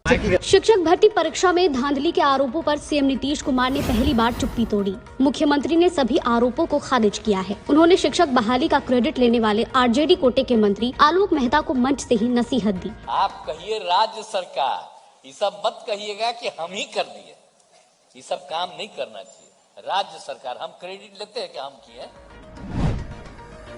शिक्षक भर्ती परीक्षा में धांधली के आरोपों पर सीएम नीतीश कुमार ने पहली बार चुप्पी तोड़ी। मुख्यमंत्री ने सभी आरोपों को खारिज किया है। उन्होंने शिक्षक बहाली का क्रेडिट लेने वाले आरजेडी कोटे के मंत्री आलोक मेहता को मंच से ही नसीहत दी। आप कहिए राज्य सरकार, ये सब मत कहिएगा कि हम ही कर दिए, ये सब काम नहीं करना चाहिए। राज्य सरकार, हम क्रेडिट लेते हैं कि हम किए।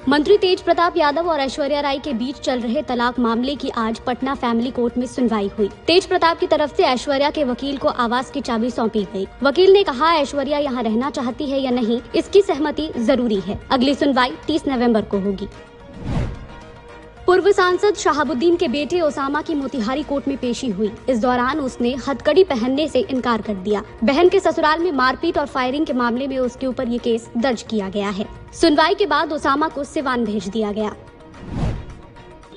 मंत्री तेज प्रताप यादव और ऐश्वर्या राय के बीच चल रहे तलाक मामले की आज पटना फैमिली कोर्ट में सुनवाई हुई। तेज प्रताप की तरफ से ऐश्वर्या के वकील को आवास की चाबी सौंपी गई। वकील ने कहा ऐश्वर्या यहाँ रहना चाहती है या नहीं, इसकी सहमति जरूरी है। अगली सुनवाई 30 नवंबर को होगी। पूर्व सांसद शहाबुद्दीन के बेटे ओसामा की मोतिहारी कोर्ट में पेशी हुई। इस दौरान उसने हथकड़ी पहनने से इनकार कर दिया। बहन के ससुराल में मारपीट और फायरिंग के मामले में उसके ऊपर ये केस दर्ज किया गया है। सुनवाई के बाद ओसामा को सिवान भेज दिया गया।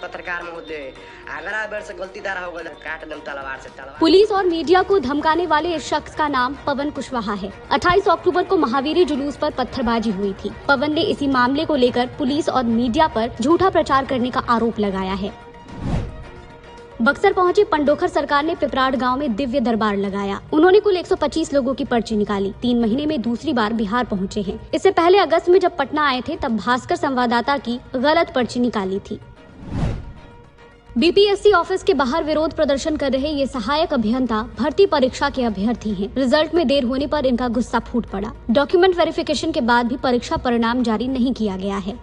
पत्रकार महोदय, अगर बेर से गलतीदार हो गए काट दम तलवार से तलवार। पुलिस और मीडिया को धमकाने वाले इस शख्स का नाम पवन कुशवाहा है। 28 अक्टूबर को महावीरी जुलूस पर पत्थरबाजी हुई थी। पवन ने इसी मामले को लेकर पुलिस और मीडिया पर झूठा प्रचार करने का आरोप लगाया है। बक्सर पहुंची पंडोखर सरकार ने पिपराड़ गांव में दिव्य दरबार लगाया। उन्होंने कुल 125 लोगों की पर्ची निकाली। 3 महीने में दूसरी बार बिहार पहुंचे हैं। इससे पहले अगस्त में जब पटना आए थे तब भास्कर संवाददाता की गलत पर्ची निकाली थी। बीपीएससी ऑफिस के बाहर विरोध प्रदर्शन कर रहे ये सहायक अभियंता भर्ती परीक्षा के अभ्यर्थी हैं। रिजल्ट में देर होने पर इनका गुस्सा फूट पड़ा। डॉक्यूमेंट वेरिफिकेशन के बाद भी परीक्षा परिणाम जारी नहीं किया गया है।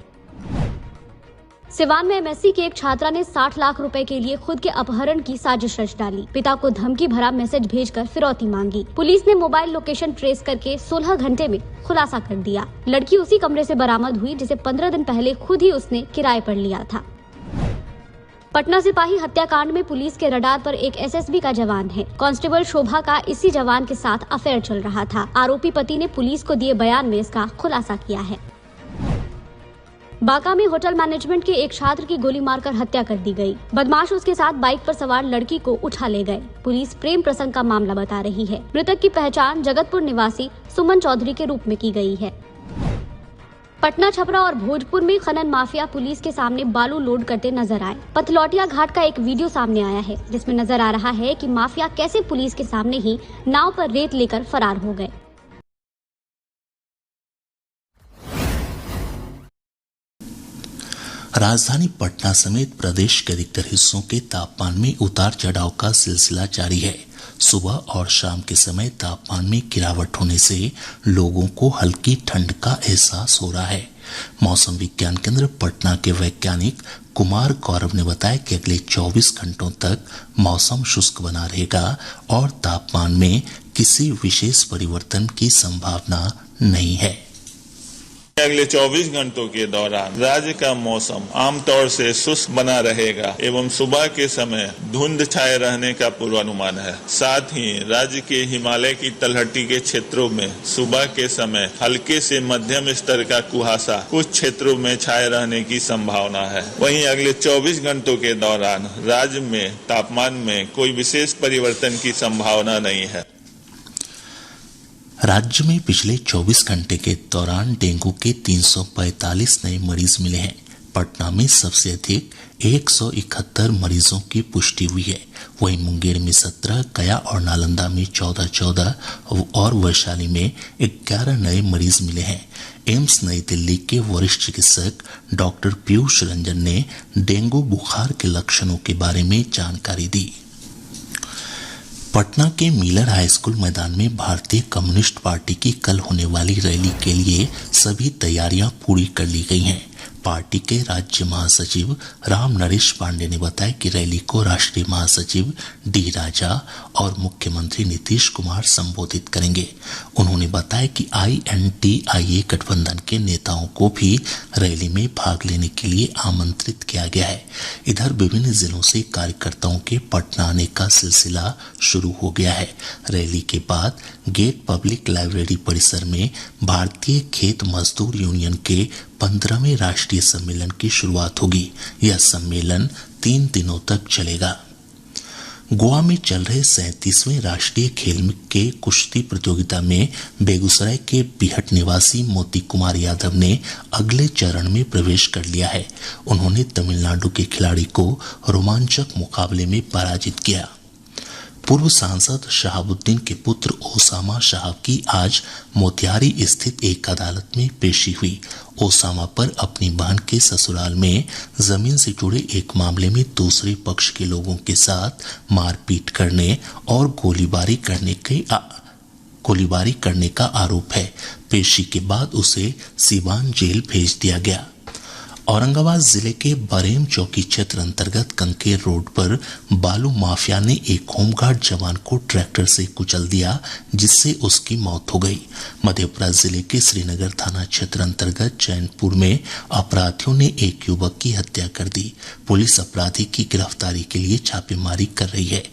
सिवान में एमएससी की एक छात्रा ने 60 लाख रुपए के लिए खुद के अपहरण की साजिश रच डाली। पिता को धमकी भरा मैसेज भेजकर फिरौती मांगी। पुलिस ने मोबाइल लोकेशन ट्रेस करके 16 घंटे में खुलासा कर दिया। लड़की उसी कमरे से बरामद हुई जिसे 15 दिन पहले खुद ही उसने किराए पर लिया था। पटना सिपाही हत्याकांड में पुलिस के रडार पर एक एसएसबी का जवान है। कांस्टेबल शोभा का इसी जवान के साथ अफेयर चल रहा था। आरोपी पति ने पुलिस को दिए बयान में इसका खुलासा किया है। बांका में होटल मैनेजमेंट के एक छात्र की गोली मारकर हत्या कर दी गई। बदमाश उसके साथ बाइक पर सवार लड़की को उठा ले गए। पुलिस प्रेम प्रसंग का मामला बता रही है। मृतक की पहचान जगतपुर निवासी सुमन चौधरी के रूप में की गई है। पटना, छपरा और भोजपुर में खनन माफिया पुलिस के सामने बालू लोड करते नजर आए। पथलौटिया घाट का एक वीडियो सामने आया है जिसमें नजर आ रहा है कि माफिया कैसे पुलिस के सामने ही नाव पर रेत लेकर फरार हो गए। राजधानी पटना समेत प्रदेश के अधिकतर हिस्सों के तापमान में उतार चढ़ाव का सिलसिला जारी है। सुबह और शाम के समय तापमान में गिरावट होने से लोगों को हल्की ठंड का एहसास हो रहा है। मौसम विज्ञान केंद्र पटना के वैज्ञानिक कुमार गौरव ने बताया कि अगले 24 घंटों तक मौसम शुष्क बना रहेगा और तापमान में किसी विशेष परिवर्तन की संभावना नहीं है। अगले 24 घंटों के दौरान राज्य का मौसम आमतौर से शुष्क बना रहेगा एवं सुबह के समय धुंध छाए रहने का पूर्वानुमान है। साथ ही राज्य के हिमालय की तलहटी के क्षेत्रों में सुबह के समय हल्के से मध्यम स्तर का कुहासा कुछ क्षेत्रों में छाए रहने की संभावना है। वहीं अगले 24 घंटों के दौरान राज्य में तापमान में कोई विशेष परिवर्तन की संभावना नहीं है। राज्य में पिछले 24 घंटे के दौरान डेंगू के 345 नए मरीज मिले हैं। पटना में सबसे अधिक 171 मरीजों की पुष्टि हुई है। वहीं मुंगेर में 17, गया और नालंदा में 14 और वैशाली में 11 नए मरीज मिले हैं। एम्स नई दिल्ली के वरिष्ठ चिकित्सक डॉक्टर पीयूष रंजन ने डेंगू बुखार के लक्षणों के बारे में जानकारी दी। पटना के मिलर हाई स्कूल मैदान में भारतीय कम्युनिस्ट पार्टी की कल होने वाली रैली के लिए सभी तैयारियां पूरी कर ली गई हैं। पार्टी के राज्य महासचिव राम नरेश पांडे ने बताया कि रैली को राष्ट्रीय महासचिव डी राजा और मुख्यमंत्री नीतीश कुमार संबोधित करेंगे। उन्होंने बताया कि INTIA गठबंधन के नेताओं को भी रैली में भाग लेने के लिए आमंत्रित किया गया है। इधर विभिन्न जिलों से कार्यकर्ताओं के पटना आने का सिलसिला शुरू हो गया है। रैली के बाद गेट पब्लिक लाइब्रेरी परिसर में भारतीय खेत मजदूर यूनियन के 15वें राष्ट्रीय सम्मेलन की शुरुआत होगी। यह सम्मेलन 3 दिनों तक चलेगा। गोवा में चल रहे 37वें राष्ट्रीय खेल के कुश्ती प्रतियोगिता में बेगूसराय के बिहट निवासी मोती कुमार यादव ने अगले चरण में प्रवेश कर लिया है। उन्होंने तमिलनाडु के खिलाड़ी को रोमांचक मुकाबले में पराजित किया। पूर्व सांसद शहाबुद्दीन के पुत्र ओसामा शहाब की आज मोतिहारी स्थित एक अदालत में पेशी हुई। ओसामा पर अपनी बहन के ससुराल में जमीन से जुड़े एक मामले में दूसरे पक्ष के लोगों के साथ मारपीट करने और गोलीबारी करने का आरोप है। पेशी के बाद उसे सीवान जेल भेज दिया गया। औरंगाबाद जिले के बरेम चौकी क्षेत्र अंतर्गत कंकेर रोड पर बालू माफिया ने एक होमगार्ड जवान को ट्रैक्टर से कुचल दिया, जिससे उसकी मौत हो गई। मधेपुरा जिले के श्रीनगर थाना क्षेत्र अंतर्गत चैनपुर में अपराधियों ने एक युवक की हत्या कर दी। पुलिस अपराधी की गिरफ्तारी के लिए छापेमारी कर रही है।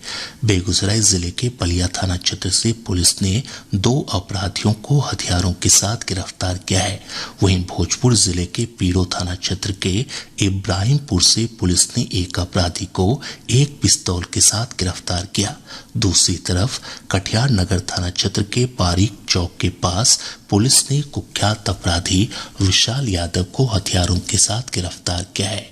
बेगूसराय जिले के पलिया थाना क्षेत्र से पुलिस ने 2 अपराधियों को हथियारों के साथ गिरफ्तार किया है। वहीं भोजपुर जिले के पीरो थाना क्षेत्र के इब्राहिमपुर से पुलिस ने एक अपराधी को एक पिस्तौल के साथ गिरफ्तार किया। दूसरी तरफ कटिहार नगर थाना क्षेत्र के पारीक चौक के पास पुलिस ने कुख्यात अपराधी विशाल यादव को हथियारों के साथ गिरफ्तार किया है।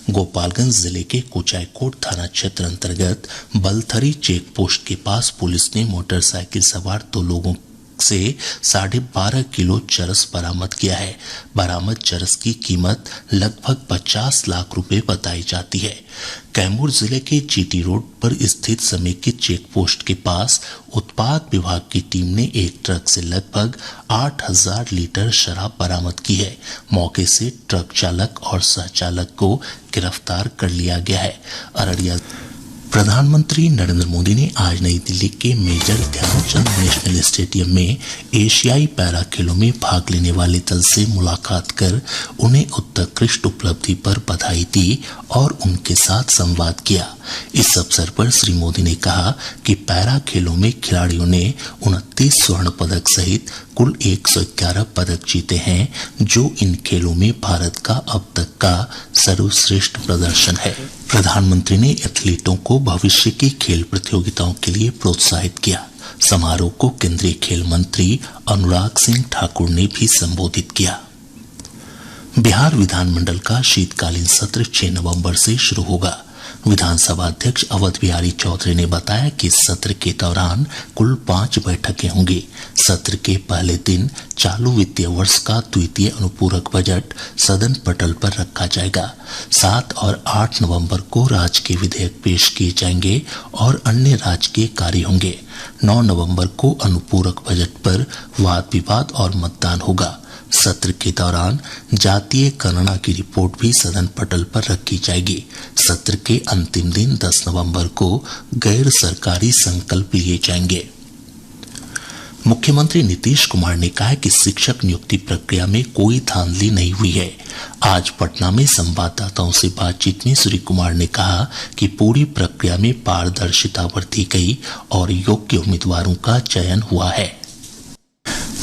गोपालगंज जिले के कुचायकोट थाना क्षेत्र अंतर्गत बलथरी चेक पोस्ट के पास पुलिस ने मोटरसाइकिल सवार 2 लोगों से 12.5 किलो चरस बरामद किया है। बरामद चरस की कीमत लगभग 50 लाख रुपए बताई जाती है। कैमूर जिले के जीटी रोड पर स्थित समेकित चेक पोस्ट के पास उत्पाद विभाग की टीम ने एक ट्रक से लगभग 8000 लीटर शराब बरामद की है। मौके से ट्रक चालक और सहचालक को गिरफ्तार कर लिया गया है। अररिया प्रधानमंत्री नरेंद्र मोदी ने आज नई दिल्ली के मेजर ध्यानचंद नेशनल स्टेडियम में एशियाई पैरा खेलों में भाग लेने वाले दल से मुलाकात कर उन्हें उत्कृष्ट उपलब्धि पर बधाई दी और उनके साथ संवाद किया। इस अवसर पर श्री मोदी ने कहा कि पैरा खेलों में खिलाड़ियों ने 29 स्वर्ण पदक सहित कुल 111 पदक जीते हैं, जो इन खेलों में भारत का अब तक का सर्वश्रेष्ठ प्रदर्शन है। प्रधानमंत्री ने एथलीटों को भविष्य की खेल प्रतियोगिताओं के लिए प्रोत्साहित किया। समारोह को केंद्रीय खेल मंत्री अनुराग सिंह ठाकुर ने भी संबोधित किया। बिहार विधानमंडल का शीतकालीन सत्र 6 नवंबर से शुरू होगा। विधानसभा अध्यक्ष अवध बिहारी चौधरी ने बताया कि इस सत्र के दौरान कुल 5 बैठकें होंगी। सत्र के पहले दिन चालू वित्तीय वर्ष का द्वितीय अनुपूरक बजट सदन पटल पर रखा जाएगा। 7 और 8 नवंबर को राजकीय विधेयक पेश किए जाएंगे और अन्य राजकीय कार्य होंगे। 9 नवंबर को अनुपूरक बजट पर वाद विवाद और मतदान होगा। सत्र के दौरान जातीय गणना की रिपोर्ट भी सदन पटल पर रखी जाएगी। सत्र के अंतिम दिन 10 नवंबर को गैर सरकारी संकल्प लिए जाएंगे। मुख्यमंत्री नीतीश कुमार ने कहा कि शिक्षक नियुक्ति प्रक्रिया में कोई धांधली नहीं हुई है। आज पटना में संवाददाताओं से बातचीत में श्री कुमार ने कहा कि पूरी प्रक्रिया में पारदर्शिता बरती गई और योग्य उम्मीदवारों का चयन हुआ है।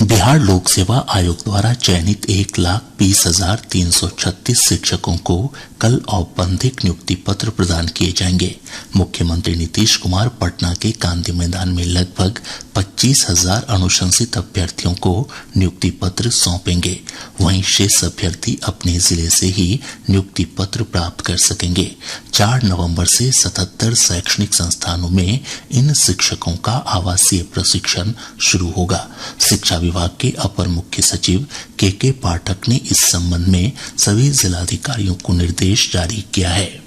बिहार लोक सेवा आयोग द्वारा चयनित 1,20,336 शिक्षकों को कल औपबंधिक नियुक्ति पत्र प्रदान किए जाएंगे। मुख्यमंत्री नीतीश कुमार पटना के गांधी मैदान में लगभग 25,000 अनुशंसित अभ्यर्थियों को नियुक्ति पत्र सौंपेंगे। वहीं शेष अभ्यर्थी अपने जिले से ही नियुक्ति पत्र प्राप्त कर सकेंगे। 4 नवंबर से 77 शैक्षणिक संस्थानों में इन शिक्षकों का आवासीय प्रशिक्षण शुरू होगा। शिक्षा विभाग के अपर मुख्य सचिव के पाठक ने इस संबंध में सभी जिलाधिकारियों को निर्देश जारी किया है।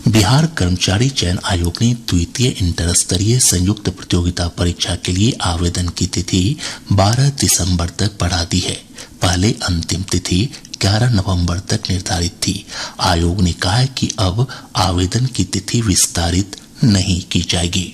बिहार कर्मचारी चयन आयोग ने द्वितीय इंटर स्तरीय संयुक्त प्रतियोगिता परीक्षा के लिए आवेदन की तिथि 12 दिसंबर तक बढ़ा दी है। पहले अंतिम तिथि 11 नवंबर तक निर्धारित थी। आयोग ने कहा है कि अब आवेदन की तिथि विस्तारित नहीं की जाएगी।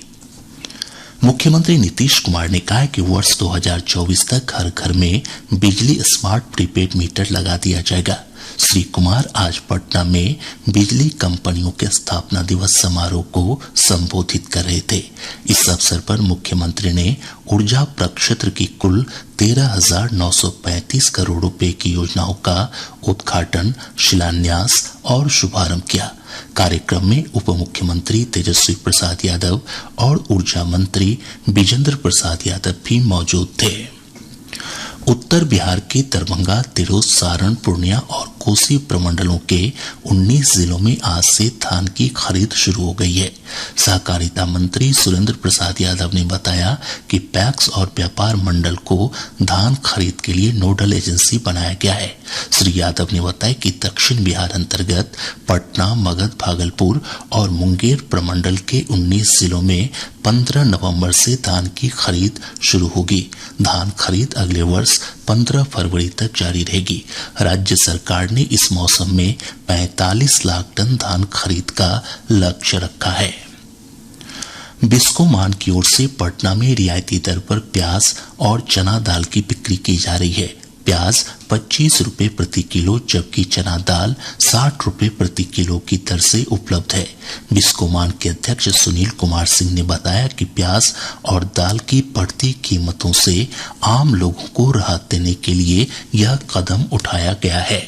मुख्यमंत्री नीतीश कुमार ने कहा कि वर्ष 2024 तक हर घर में बिजली स्मार्ट प्रीपेड मीटर लगा दिया जाएगा। श्री कुमार आज पटना में बिजली कंपनियों के स्थापना दिवस समारोह को संबोधित कर रहे थे। इस अवसर पर मुख्यमंत्री ने ऊर्जा प्रक्षेत्र की कुल 13,935 करोड़ रुपए की योजनाओं का उद्घाटन, शिलान्यास और शुभारंभ किया। कार्यक्रम में उप मुख्यमंत्री तेजस्वी प्रसाद यादव और ऊर्जा मंत्री विजेंद्र प्रसाद यादव भी मौजूद थे। उत्तर बिहार के दरभंगा, तिरहुत, सारण, पूर्णिया और कोसी प्रमंडलों के 19 जिलों में आज से धान की खरीद शुरू हो गई है। सहकारिता मंत्री सुरेंद्र प्रसाद यादव ने बताया कि पैक्स और व्यापार मंडल को धान खरीद के लिए नोडल एजेंसी बनाया गया है। श्री यादव ने बताया कि दक्षिण बिहार अंतर्गत पटना, मगध, भागलपुर और मुंगेर प्रमंडल के 19 जिलों में 15 नवंबर से धान की खरीद शुरू होगी। धान खरीद अगले वर्ष 15 फरवरी तक जारी रहेगी। राज्य सरकार ने इस मौसम में 45 लाख टन धान खरीद का लक्ष्य रखा है। बिस्कोमान की ओर से पटना में रियायती दर पर प्याज और चना दाल की बिक्री की जा रही है। प्याज 25 रुपए प्रति किलो जबकि चना दाल 60 रुपए प्रति किलो की दर से उपलब्ध है। बिस्कोमान के अध्यक्ष सुनील कुमार सिंह ने बताया कि प्याज और दाल की बढ़ती कीमतों से आम लोगों को राहत देने के लिए यह कदम उठाया गया है।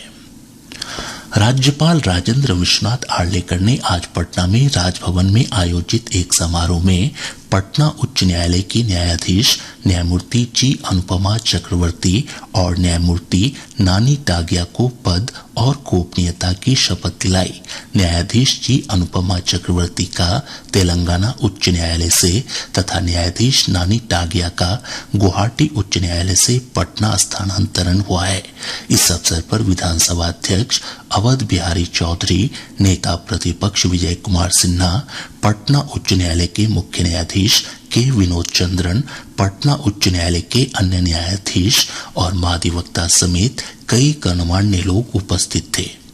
राज्यपाल राजेंद्र विश्वनाथ आर्लेकर ने आज पटना में राजभवन में आयोजित एक समारोह में पटना उच्च न्यायालय की न्यायाधीश न्यायमूर्ति जी अनुपमा चक्रवर्ती और न्यायमूर्ति नानी टागिया को पद और गोपनीयता की शपथ दिलाई। न्यायाधीश जी अनुपमा चक्रवर्ती का तेलंगाना उच्च न्यायालय से तथा न्यायाधीश नानी टागिया का गुवाहाटी उच्च न्यायालय से पटना स्थानांतरण हुआ है। इस अवसर पर विधानसभा अध्यक्ष अवध बिहारी चौधरी, नेता प्रतिपक्ष विजय कुमार सिन्हा, पटना उच्च न्यायालय के मुख्य न्यायाधीश के विनोद चंद्रन, पटना उच्च न्यायालय के अन्य न्यायाधीश और महाधिवक्ता समेत कई गणमान्य लोग उपस्थित थे।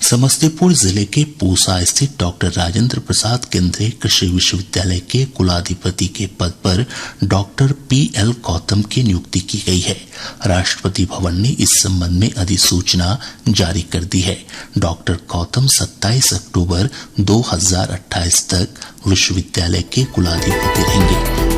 समस्तीपुर जिले के पूसा स्थित डॉक्टर राजेंद्र प्रसाद केंद्रीय कृषि विश्वविद्यालय के कुलाधिपति के पद पर डॉक्टर PL गौतम की नियुक्ति की गई है। राष्ट्रपति भवन ने इस संबंध में अधिसूचना जारी कर दी है। डॉक्टर गौतम 27 अक्टूबर 2028 तक विश्वविद्यालय के कुलाधिपति रहेंगे।